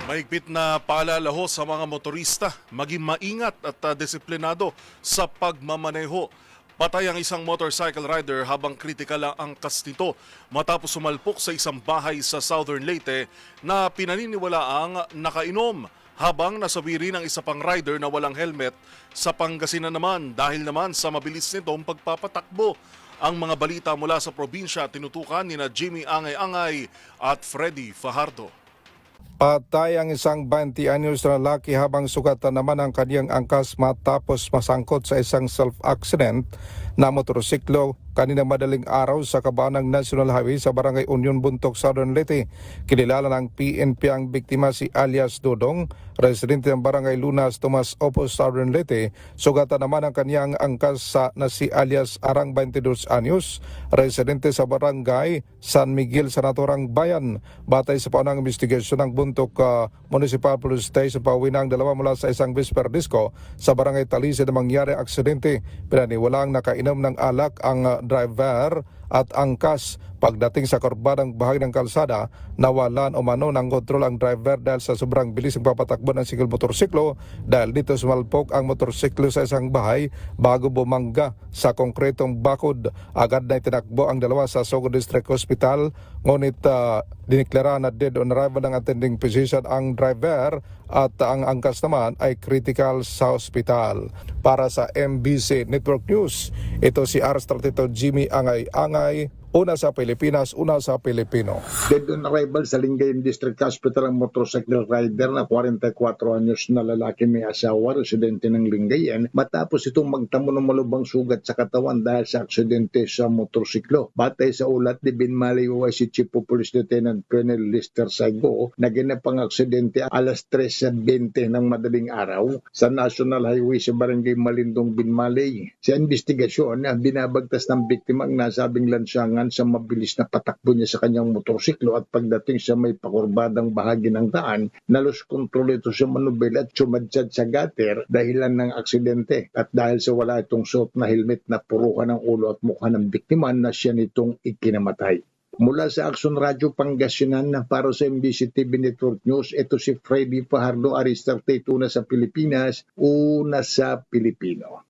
Mahigpit na paalala ho sa mga motorista, maging maingat at disiplinado sa pagmamaneho. Patay ang isang motorcycle rider habang kritikal ang angkas nito matapos sumalpok sa isang bahay sa Southern Leyte na pinaniniwalaang nakainom. Habang nasawi rin ang isa pang rider na walang helmet sa Pangasinan naman dahil naman sa mabilis nitong pagpapatakbo. Ang mga balita mula sa probinsya tinutukan ni na Jimmy Angay-Angay at Freddy Fajardo. Patay ang isang 20 anyos na lalaki habang sugatan naman ang kanyang angkas matapos masangkot sa isang self-accident na motorsiklo kanina madaling araw sa kabanang National Highway sa Barangay Union Buntok, Southern Leyte. Kinilala ng PNP ang biktima si alias Dodong, residente ng Barangay Lunas, Tomas Opos, Southern Leyte. Sugatan naman ang kanyang angkas na si alias Arang 22 anyos, residente sa Barangay San Miguel, Sanatorang Bayan. Batay sa paunang investigasyon ng Buntok Municipal Police Station, pauwi na ang dalawa mula sa isang whisper disco sa Barangay Talise na mangyari aksidente. Pinaniwalang nakainom ng alak ang driver at angkas. Pagdating sa kurbadang bahagi ng kalsada, nawalan o mano ng kontrol ang driver dahil sa sobrang bilis ng papatakbo ng single motorsiklo. Dahil dito sumalpok ang motorsiklo sa isang bahay bago bumangga sa konkretong bakod. Agad na itinakbo ang dalawa sa Sogo District Hospital, ngunit diniklara na dead on arrival ng attending physician ang driver at ang angkas naman ay critical sa hospital. Para sa MBC Network News, ito si R32 Jimmy Angay-Angay, una sa Pilipinas, una sa Pilipino. Dead on arrival sa Lingayen District Hospital ang motorcycle rider na 44 anyos na lalaki may asawa, residente ng Lingayen, matapos itong magtamo ng malubang sugat sa katawan dahil sa aksidente sa motorsiklo. Batay sa ulat ni Binmalay OIC Chief of Police Lieutenant Colonel Lister Saigo, naganap ang aksidente alas 3:20 ng madaling araw sa National Highway sa Barangay Malindong, Binmalay. Sa investigasyon, binabagtas ng biktima ang nasabing lansangan sa mabilis na patakbo niya sa kanyang motorsiklo at pagdating sa may pakurbadang bahagi ng daan, nalos kontrol ito sa manubel at sumadjad sa gutter dahilan ng aksidente. At dahil sa wala itong suot na helmet na puruhan ang ulo at mukha ng biktima na siya nitong ikinamatay. Mula sa Action Radio Pangasinan na para sa MBC TV Network News, ito si Freddy Fajardo, Aristar Tate, una sa Pilipinas, una sa Pilipino.